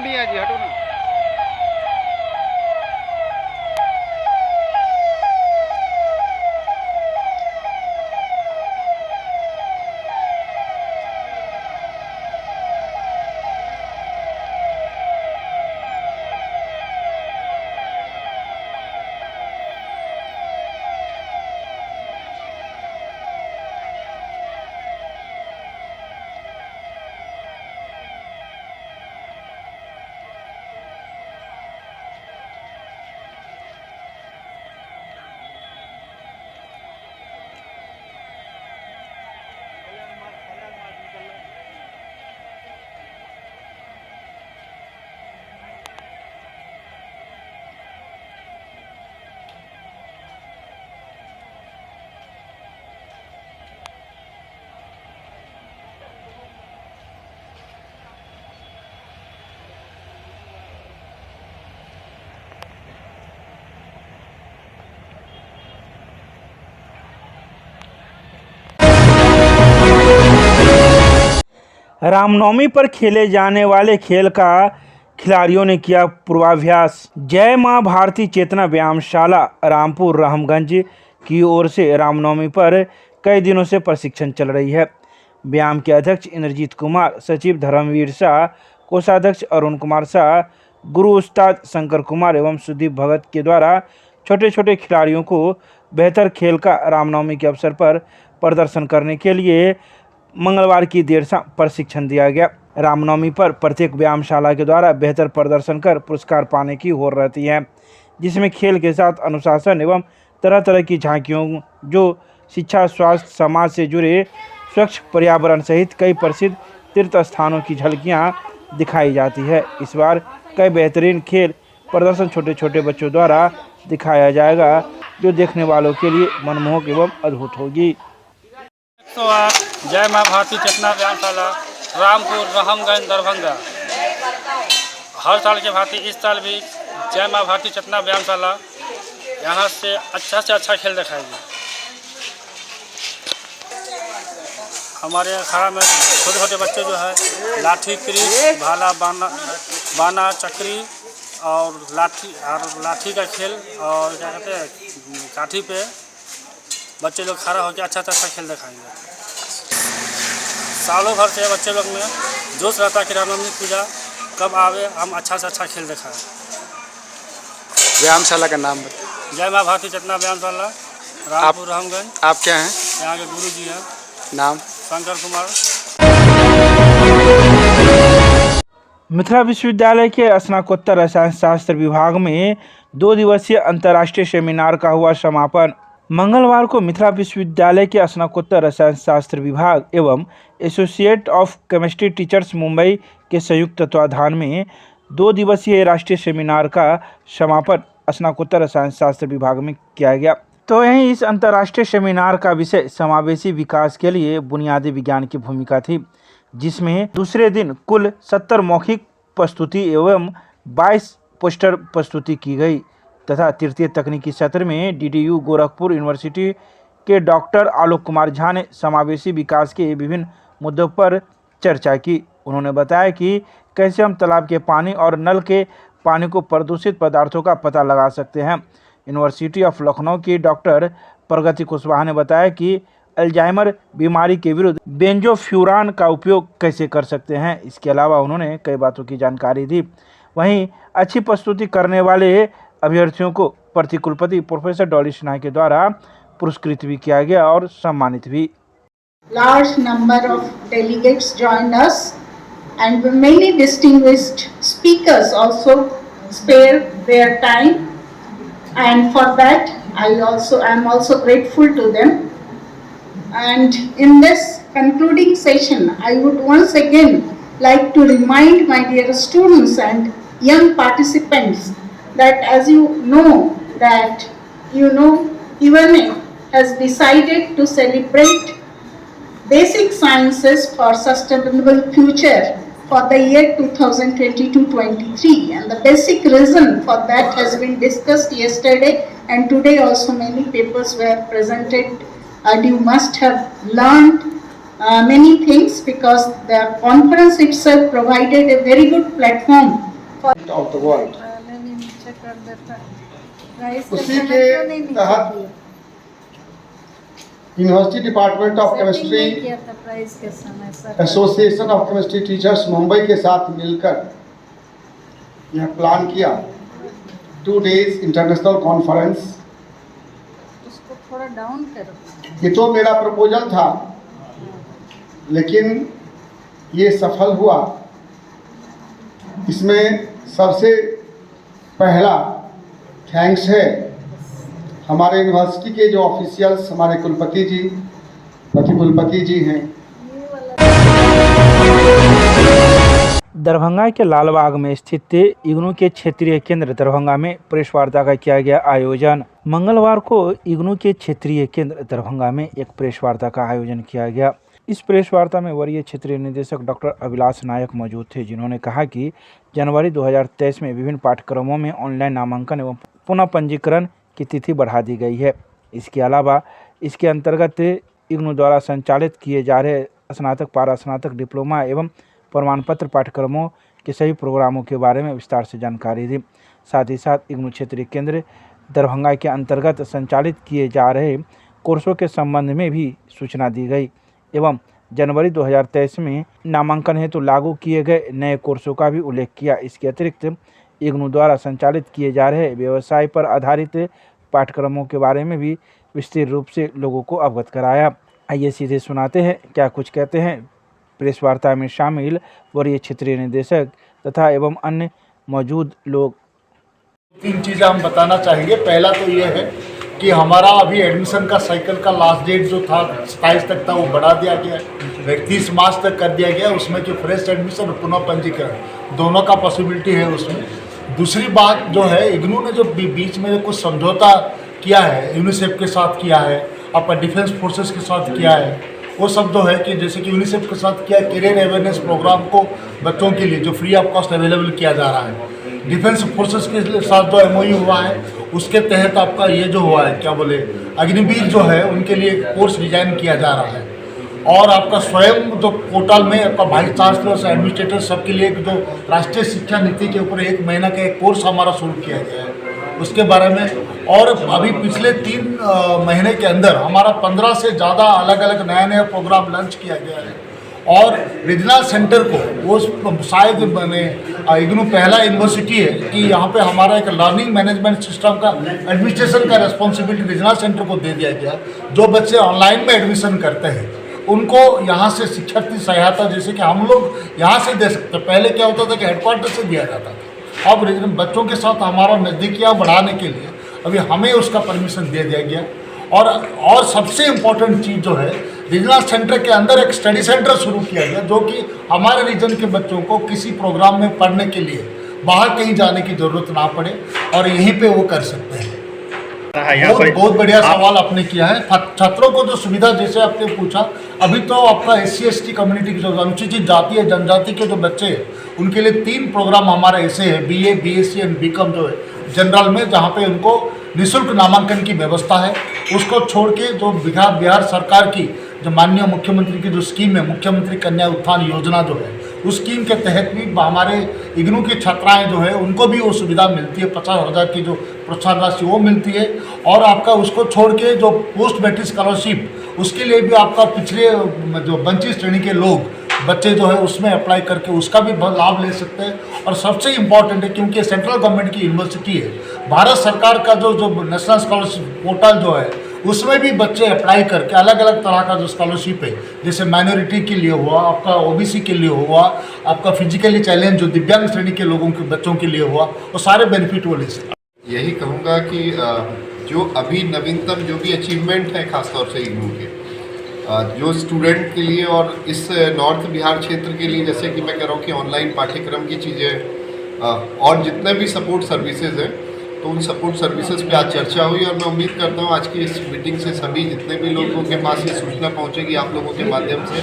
हम भी हैं जी, हटो ना। रामनवमी पर खेले जाने वाले खेल का खिलाड़ियों ने किया पूर्वाभ्यास। जय मां भारती चेतना व्यायामशाला रामपुर रामगंज की ओर से रामनवमी पर कई दिनों से प्रशिक्षण चल रही है। व्यायाम के अध्यक्ष इंद्रजीत कुमार, सचिव धर्मवीर शाह, कोषाध्यक्ष अरुण कुमार शाह, गुरु उस्ताद शंकर कुमार एवं सुदीप भगत के द्वारा छोटे छोटे खिलाड़ियों को बेहतर खेल का रामनवमी के अवसर पर प्रदर्शन करने के लिए मंगलवार की देर शाम प्रशिक्षण दिया गया। रामनवमी पर प्रत्येक व्यायामशाला के द्वारा बेहतर प्रदर्शन कर पुरस्कार पाने की होड़ रहती है, जिसमें खेल के साथ अनुशासन एवं तरह तरह की झांकियों जो शिक्षा, स्वास्थ्य, समाज से जुड़े स्वच्छ पर्यावरण सहित कई प्रसिद्ध तीर्थ स्थानों की झलकियां दिखाई जाती है। इस बार कई बेहतरीन खेल प्रदर्शन छोटे छोटे बच्चों द्वारा दिखाया जाएगा, जो देखने वालों के लिए मनमोहक एवं अद्भुत होगी। तो आप जय मां भारती चेतना व्यायामशाला रामपुर रामगंज दरभंगा। हर साल के भांति इस साल भी जय मां भारती चेतना व्यायामशाला यहाँ से अच्छा खेल दिखाएगी। हमारे अखाड़ा में छोटे छोटे बच्चे जो है लाठी क्रीज, भाला बाना चक्री और लाठी का खेल और क्या कहते हैं काठी पे बच्चे लोग खड़ा होकर अच्छा खेल दिखाएंगे। सालों भर से बच्चे लोग में जोश रहता है कि रामनवमी पूजा कब आवे, हम अच्छा से अच्छा खेल दिखाएं। व्यायामशाला का नाम बताइए। जय मां भारती चेतना व्यायामशाला रामपुर रामगंज। आप क्या हैं? यहाँ के गुरु जी हैं, नाम? शंकर कुमार। मिथिला विश्वविद्यालय के स्नातकोत्तर रसायन शास्त्र विभाग में 2 दिवसीय अंतर्राष्ट्रीय सेमिनार का हुआ समापन। मंगलवार को मिथिला विश्वविद्यालय के स्नातकोत्तर रसायन शास्त्र विभाग एवं associate of chemistry teachers Mumbai के संयुक्त तत्वाधान में 2 दिवसीय राष्ट्रीय सेमिनार का समापन स्नातकोत्तर रसायन शास्त्र विभाग में किया गया। तो यहीं इस अंतर्राष्ट्रीय सेमिनार का विषय समावेशी विकास के लिए बुनियादी विज्ञान की भूमिका थी, जिसमें दूसरे दिन कुल 70 मौखिक प्रस्तुति एवं 22 पोस्टर प्रस्तुति की गई तथा तृतीय तकनीकी सत्र में डीडीयू गोरखपुर यूनिवर्सिटी के डॉक्टर आलोक कुमार झा ने समावेशी विकास के विभिन्न मुद्दों पर चर्चा की। उन्होंने बताया कि कैसे हम तालाब के पानी और नल के पानी को प्रदूषित पदार्थों का पता लगा सकते हैं। यूनिवर्सिटी ऑफ लखनऊ की डॉक्टर प्रगति कुशवाहा ने बताया कि अल्जाइमर बीमारी के विरुद्ध बेंजोफ्यूरान का उपयोग कैसे कर सकते हैं। इसके अलावा उन्होंने कई बातों की जानकारी दी। वहीं अच्छी प्रस्तुति करने वाले अभ्यर्थियों को प्रतिकुलपति प्रोफेसर डॉली सिन्हा के द्वारा पुरस्कृत भी किया गया और सम्मानित भी। Large number of delegates joined us and many distinguished speakers also spared their time, and for that I am also grateful to them. And in this concluding session I would once again like to remind my dear students and young participants that as you know UNA has decided to celebrate basic sciences for sustainable future for the year 2022-23, and the basic reason for that has been discussed yesterday, and today also many papers were presented, and you must have learned many things because the conference itself provided a very good platform of the world. पहले भी नीचे कर देता है। Price का उसी समय के क्यों नहीं नीचे तहत किया? यूनिवर्सिटी डिपार्टमेंट ऑफ सेटिंग नहीं केमिस्ट्री किया था प्राइस के समय sir. Association of chemistry teachers Mumbai के साथ मिलकर यह प्लान किया 2 days इंटरनेशनल कॉन्फ्रेंस। उसको थोड़ा डाउन करो। ये तो मेरा प्रपोजल था, लेकिन ये सफल हुआ। इसमें सबसे पहला थैंक्स है हमारे यूनिवर्सिटी के जो ऑफिशियल्स, हमारे कुलपति जी, प्रति कुलपति जी हैं। दरभंगा के लालबाग में स्थित इग्नू के क्षेत्रीय केंद्र दरभंगा में प्रेस वार्ता का किया गया आयोजन। मंगलवार को इग्नू के क्षेत्रीय केंद्र दरभंगा में एक प्रेस वार्ता का आयोजन किया गया। इस प्रेस वार्ता में वरीय क्षेत्रीय निदेशक डॉक्टर अभिलाष नायक मौजूद थे, जिन्होंने कहा कि जनवरी 2023 में विभिन्न पाठ्यक्रमों में ऑनलाइन नामांकन एवं पुनः पंजीकरण की तिथि बढ़ा दी गई है। इसके अलावा इसके अंतर्गत इग्नू द्वारा संचालित किए जा रहे स्नातक, पारा स्नातक, डिप्लोमा एवं प्रमाण पत्र पाठ्यक्रमों के सभी प्रोग्रामों के बारे में विस्तार से जानकारी दी। साथ ही साथ इग्नू क्षेत्रीय केंद्र दरभंगा के अंतर्गत संचालित किए जा रहे कोर्सों के संबंध में भी सूचना दी गई एवं जनवरी 2023 में नामांकन हेतु लागू किए गए नए कोर्सों का भी उल्लेख किया। इसके अतिरिक्त इग्नू द्वारा संचालित किए जा रहे व्यवसाय पर आधारित पाठ्यक्रमों के बारे में भी विस्तृत रूप से लोगों को अवगत कराया। आइए सीधे सुनाते हैं क्या कुछ कहते हैं प्रेस वार्ता में शामिल वरीय क्षेत्रीय निदेशक तथा एवं अन्य मौजूद लोग। 3 चीज़ें हम बताना चाहेंगे। पहला तो ये है कि हमारा अभी एडमिशन का साइकिल का लास्ट डेट जो था 27 तक था, वो बढ़ा दिया गया है, 31 मार्च तक कर दिया गया। उसमें जो फ्रेश एडमिशन और पुनः पंजीकरण दोनों का पॉसिबिलिटी है उसमें। दूसरी बात जो है, इग्नू ने जो बीच में कुछ समझौता किया है, यूनिसेफ के साथ किया है, अपना डिफेंस फोर्सेस के साथ किया है, वो सब जो है कि जैसे कि यूनिसेफ के साथ किया करियर अवेयरनेस प्रोग्राम को बच्चों के लिए जो फ्री ऑफ कॉस्ट अवेलेबल किया जा रहा है। डिफेंस फोर्सेस के साथ जो MOU हुआ है उसके तहत आपका ये जो हुआ है क्या बोले अग्निवीर जो है उनके लिए कोर्स डिजाइन किया जा रहा है। और आपका स्वयं जो पोर्टल में आपका वाइस चांसलर एडमिनिस्ट्रेटर सबके लिए जो राष्ट्रीय शिक्षा नीति के ऊपर 1 महीना का एक कोर्स हमारा शुरू किया गया है उसके बारे में। और अभी पिछले 3 महीने के अंदर हमारा 15 से ज़्यादा अलग अलग नया प्रोग्राम लॉन्च किया गया है। और रीजनल सेंटर को वो शायद मैंने इग्नू पहला यूनिवर्सिटी है कि यहाँ पे हमारा एक लर्निंग मैनेजमेंट सिस्टम का एडमिनिस्ट्रेशन का रिस्पॉन्सिबिलिटी रीजनल सेंटर को दे दिया गया। जो बच्चे ऑनलाइन में एडमिशन करते हैं उनको यहाँ से शिक्षार्थी सहायता जैसे कि हम लोग यहाँ से दे सकते। पहले क्या होता था कि हेडक्वार्टर से दिया जाता था, अब बच्चों के साथ हमारा नज़दीकियाँ बढ़ाने के लिए अभी हमें उसका परमिशन दे दिया गया। और सबसे इम्पोर्टेंट चीज़ जो है, रीजनल सेंटर के अंदर एक स्टडी सेंटर शुरू किया गया जो कि हमारे रीजन के बच्चों को किसी प्रोग्राम में पढ़ने के लिए बाहर कहीं जाने की ज़रूरत ना पड़े और यहीं पे वो कर सकते हैं। बहुत बढ़िया सवाल आपने किया है। छात्रों को जो सुविधा जैसे आपने पूछा, अभी तो आपका SC ST कम्युनिटी जो अनुसूचित जाति है जनजाति के जो बच्चे हैं उनके लिए 3 प्रोग्राम हमारे ऐसे हैं, BA BSc एंड BCom जो है जनरल में, जहाँ पे उनको निःशुल्क नामांकन की व्यवस्था है। उसको छोड़ के जो बिहार सरकार की जो माननीय मुख्यमंत्री की जो स्कीम है, मुख्यमंत्री कन्या उत्थान योजना जो है, उस स्कीम के तहत भी हमारे इग्नू की छात्राएं जो है उनको भी वो सुविधा मिलती है। 50,000 की जो प्रोत्साहन राशि वो मिलती है। और आपका उसको छोड़ के जो पोस्ट मैट्रिक स्कॉलरशिप, उसके लिए भी आपका पिछले जो वंचित श्रेणी के लोग बच्चे जो है उसमें अप्लाई करके उसका भी लाभ ले सकते हैं। और सबसे इम्पॉर्टेंट है क्योंकि सेंट्रल गवर्नमेंट की यूनिवर्सिटी है, भारत सरकार का जो नेशनल स्कॉलरशिप पोर्टल जो है उसमें भी बच्चे अप्लाई करके अलग अलग तरह का जो स्कॉलरशिप है, जैसे माइनॉरिटी के लिए हुआ, आपका OBC के लिए हुआ, आपका फिजिकली चैलेंज जो दिव्यांग श्रेणी के लोगों के बच्चों के लिए हुआ, वो सारे बेनिफिट वो ले सकते। यही कहूँगा कि जो अभी नवीनतम जो भी अचीवमेंट है खासतौर से इग्नू के जो स्टूडेंट के लिए और इस नॉर्थ बिहार क्षेत्र के लिए, जैसे कि मैं कह रहा हूँ कि ऑनलाइन पाठ्यक्रम की चीज़ें और जितने भी सपोर्ट सर्विसेज हैं, तो उन सपोर्ट सर्विसेज पे आज चर्चा हुई। और मैं उम्मीद करता हूँ आज की इस मीटिंग से सभी जितने भी लोगों के पास ये सूचना पहुँचेगी आप लोगों के माध्यम से,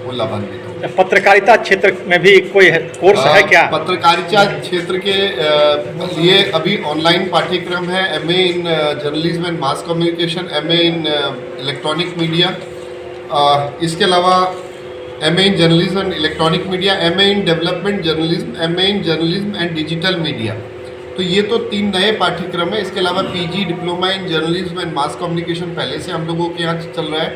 वो लाभान्वित होंगे। पत्रकारिता क्षेत्र में भी कोई कोर्स है क्या? पत्रकारिता क्षेत्र के लिए अभी ऑनलाइन पाठ्यक्रम है, MA in journalism and mass communication, MA in electronic media. इसके अलावा MA in journalism and electronic media, MA in development journalism, MA in journalism and digital media. तो ये तो 3 नए पाठ्यक्रम है। इसके अलावा PG diploma in journalism and mass communication पहले से हम लोगों के यहाँ चल रहा है।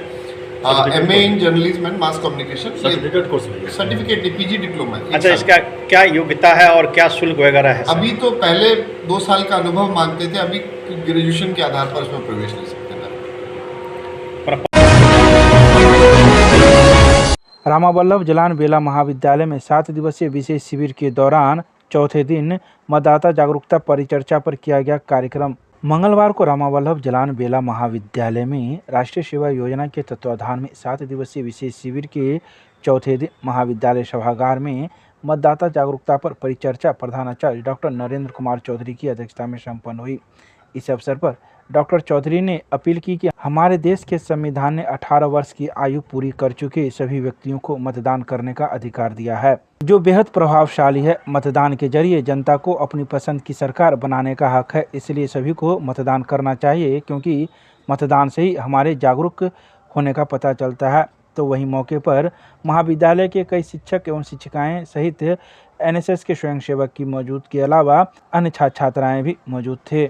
MA in journalism and mass communication certificate course certificate नहीं, PG डिप्लोमा है। अच्छा, इसका क्या योग्यता है और क्या शुल्क वगैरह है? अभी तो पहले 2 साल का अनुभव मांगते थे, अभी ग्रेजुएशन के आधार पर उसमें प्रवेश ले सकते हैं। रामा वल्लभ जलान बेला महाविद्यालय में 7 दिवसीय विशेष शिविर के दौरान चौथे दिन मतदाता जागरूकता परिचर्चा पर किया गया कार्यक्रम। मंगलवार को रामा वल्लभ जलान बेला महाविद्यालय में राष्ट्रीय सेवा योजना के तत्वाधान में 7 दिवसीय विशेष शिविर के चौथे दिन महाविद्यालय सभागार में मतदाता जागरूकता पर परिचर्चा प्रधानाचार्य डॉक्टर नरेंद्र कुमार चौधरी की अध्यक्षता में संपन्न हुई। इस अवसर पर डॉक्टर चौधरी ने अपील की कि हमारे देश के संविधान ने 18 वर्ष की आयु पूरी कर चुके सभी व्यक्तियों को मतदान करने का अधिकार दिया है, जो बेहद प्रभावशाली है। मतदान के जरिए जनता को अपनी पसंद की सरकार बनाने का हक है, इसलिए सभी को मतदान करना चाहिए, क्योंकि मतदान से ही हमारे जागरूक होने का पता चलता है। तो वहीं मौके पर महाविद्यालय के कई शिक्षक एवं शिक्षिकाएं सहित NSS के स्वयंसेवक की मौजूद के अलावा अन्य छात्र छात्राएं भी मौजूद थे।